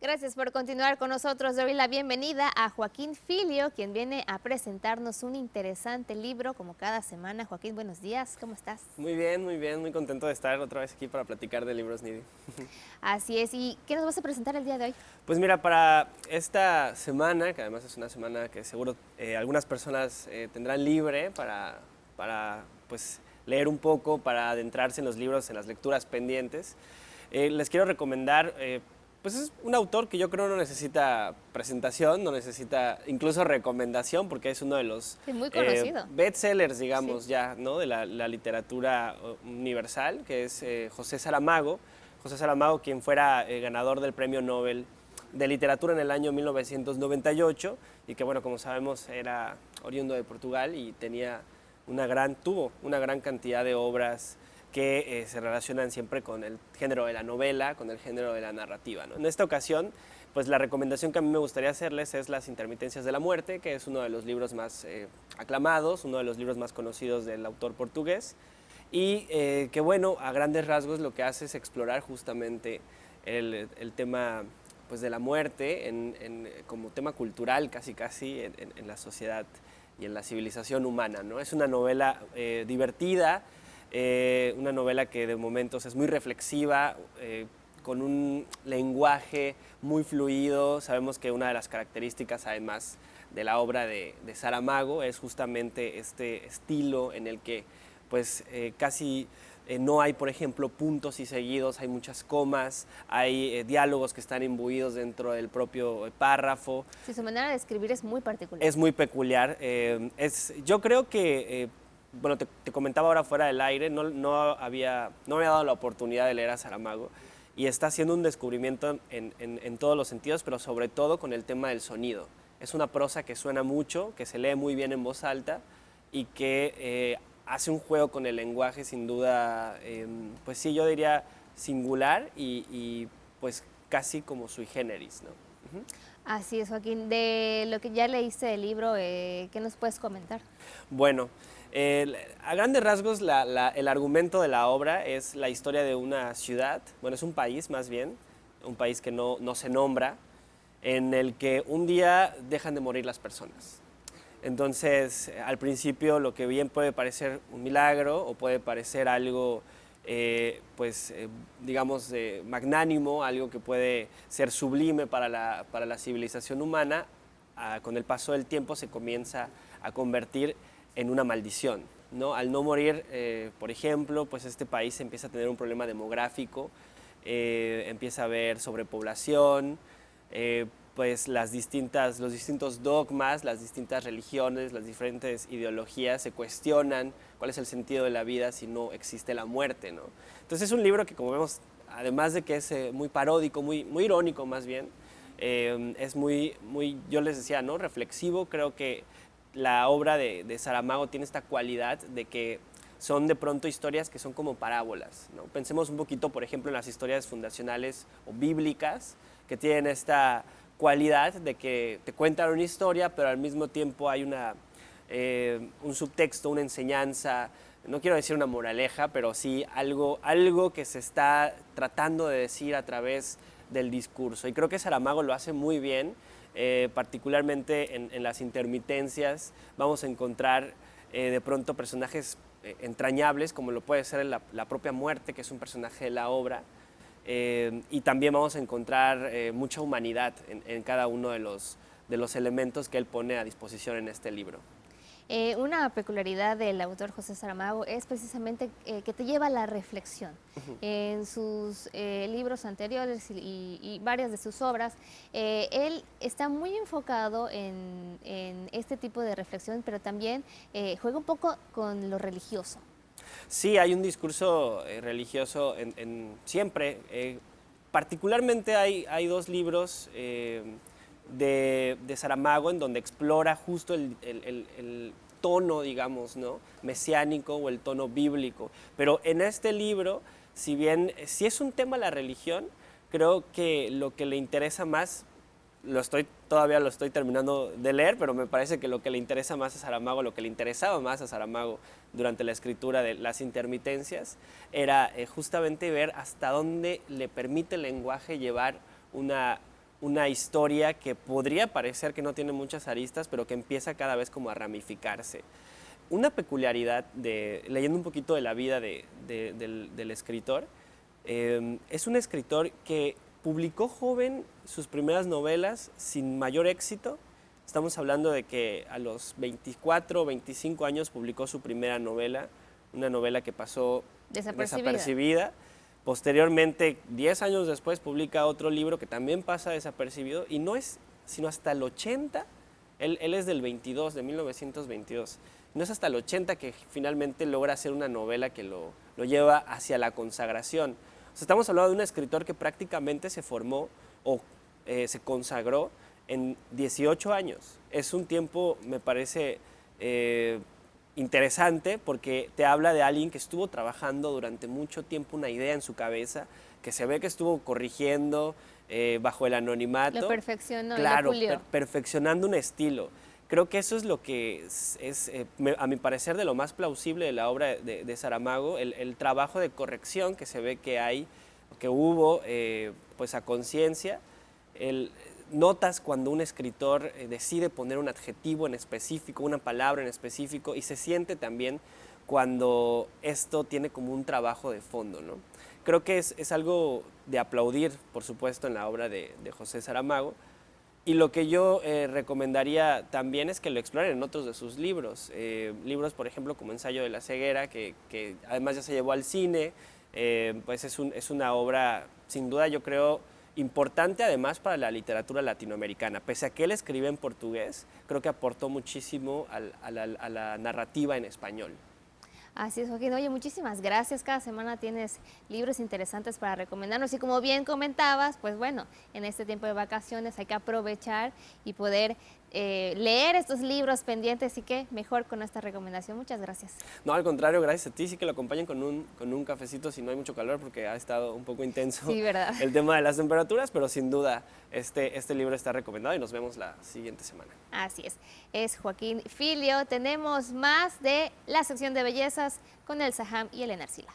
Gracias por continuar con nosotros. Doy la bienvenida a Joaquín Filio, quien viene a presentarnos un interesante libro como cada semana. Joaquín, buenos días, ¿cómo estás? Muy bien, muy contento de estar otra vez aquí para platicar de libros, Nidia. Así es, ¿y qué nos vas a presentar el día de hoy? Pues mira, para esta semana, que además es una semana que seguro algunas personas tendrán libre para pues, leer un poco, para adentrarse en los libros, en las lecturas pendientes, les quiero recomendar, pues es un autor que yo creo no necesita presentación, no necesita incluso recomendación, porque es uno de los Es muy conocido. bestsellers, Sí. digamos, ya, ¿no? De la literatura universal, que es José Saramago. José Saramago, quien fuera ganador del Premio Nobel de Literatura en el año 1998 y que, bueno, como sabemos, era oriundo de Portugal y tuvo una gran cantidad de obras que se relacionan siempre con el género de la novela, con el género de la narrativa, ¿no? En esta ocasión, pues la recomendación que a mí me gustaría hacerles es Las intermitencias de la muerte, que es uno de los libros más aclamados, uno de los libros más conocidos del autor portugués, y que bueno, a grandes rasgos lo que hace es explorar justamente el tema pues, de la muerte como tema cultural casi en la sociedad y en la civilización humana, ¿no? Es una novela divertida, una novela que de momentos es muy reflexiva, con un lenguaje muy fluido. Sabemos que una de las características, además de la obra de Saramago, es justamente este estilo en el que pues casi no hay, por ejemplo, puntos y seguidos, hay muchas comas, hay diálogos que están imbuidos dentro del propio párrafo. Sí, su manera de escribir es muy particular. Es muy peculiar. Yo creo que, bueno, te comentaba ahora fuera del aire, no me había dado la oportunidad de leer a Saramago y está haciendo un descubrimiento en todos los sentidos, pero sobre todo con el tema del sonido. Es una prosa que suena mucho, que se lee muy bien en voz alta y que hace un juego con el lenguaje sin duda, pues sí, yo diría singular pues casi como sui generis, ¿no? Ujú. Así es, Joaquín. De lo que ya leíste del libro, ¿qué nos puedes comentar? Bueno, a grandes rasgos el argumento de la obra es la historia de una ciudad, bueno, es un país más bien, un país que no se nombra, en el que un día dejan de morir las personas. Entonces, al principio lo que bien puede parecer un milagro o puede parecer algo, digamos, magnánimo, algo que puede ser sublime para la civilización humana, con el paso del tiempo se comienza a convertir en una maldición, ¿no? Al no morir, por ejemplo, pues este país empieza a tener un problema demográfico, empieza a haber sobrepoblación, pues los distintos dogmas, las distintas religiones, las diferentes ideologías se cuestionan cuál es el sentido de la vida si no existe la muerte, ¿no? Entonces es un libro que, como vemos, además de que es muy paródico, muy irónico más bien, es yo les decía, ¿no? Reflexivo. Creo que la obra de Saramago tiene esta cualidad de que son de pronto historias que son como parábolas, ¿no? Pensemos un poquito, por ejemplo, en las historias fundacionales o bíblicas, que tienen esta cualidad de que te cuentan una historia, pero al mismo tiempo hay un subtexto, una enseñanza, no quiero decir una moraleja, pero sí algo que se está tratando de decir a través del discurso. Y creo que Saramago lo hace muy bien, particularmente en las intermitencias. Vamos a encontrar de pronto personajes entrañables, como lo puede ser la propia muerte, que es un personaje de la obra, y también vamos a encontrar mucha humanidad en cada uno de los elementos que él pone a disposición en este libro. Una peculiaridad del autor José Saramago es precisamente que te lleva a la reflexión. En sus libros anteriores y varias de sus obras, él está muy enfocado en este tipo de reflexión, pero también juega un poco con lo religioso. Sí, hay un discurso religioso siempre. Particularmente hay dos libros de Saramago en donde explora justo el tono, digamos, ¿no? Mesiánico o el tono bíblico. Pero en este libro, si bien si es un tema la religión, creo que lo que le interesa más, todavía lo estoy terminando de leer, pero me parece que lo que le interesa más a Saramago, lo que le interesaba más a Saramago durante la escritura de Las intermitencias, era justamente ver hasta dónde le permite el lenguaje llevar una historia que podría parecer que no tiene muchas aristas, pero que empieza cada vez como a ramificarse. Una peculiaridad, leyendo un poquito de la vida del escritor, es un escritor que publicó joven sus primeras novelas sin mayor éxito. Estamos hablando de que a los 24 o 25 años publicó su primera novela, una novela que pasó desapercibida. Posteriormente, 10 años después, publica otro libro que también pasa desapercibido, y no es sino hasta el 80, él es del 22, de 1922, no es hasta el 80 que finalmente logra hacer una novela que lo lleva hacia la consagración. O sea, estamos hablando de un escritor que prácticamente se formó o se consagró en 18 años. Es un tiempo, me parece, interesante, porque te habla de alguien que estuvo trabajando durante mucho tiempo una idea en su cabeza, que se ve que estuvo corrigiendo bajo el anonimato. Lo perfeccionó, claro, lo pulió. Perfeccionando un estilo. Creo que eso es lo que a mi parecer, de lo más plausible de la obra de Saramago, el trabajo de corrección que se ve que hubo pues a conciencia. Notas cuando un escritor decide poner un adjetivo en específico, una palabra en específico, y se siente también cuando esto tiene como un trabajo de fondo, ¿no? Creo que es algo de aplaudir, por supuesto, en la obra de José Saramago, y lo que yo recomendaría también es que lo exploren en otros de sus libros. Libros, por ejemplo, como Ensayo de la ceguera, que además ya se llevó al cine, pues es una obra, sin duda, yo creo, importante además para la literatura latinoamericana. Pese a que él escribe en portugués, creo que aportó muchísimo a la narrativa en español. Así es, Joaquín. Oye, muchísimas gracias. Cada semana tienes libros interesantes para recomendarnos, y como bien comentabas, pues bueno, en este tiempo de vacaciones hay que aprovechar y poder leer estos libros pendientes, y que mejor con esta recomendación. Muchas gracias. No, al contrario, gracias a ti. Sí que lo acompañen con un cafecito si no hay mucho calor, porque ha estado un poco intenso, sí, ¿verdad?, el tema de las temperaturas, pero sin duda este libro está recomendado, y nos vemos la siguiente semana. Así es Joaquín Filio. Tenemos más de la sección de bellezas con el Saham y Elena Arcila.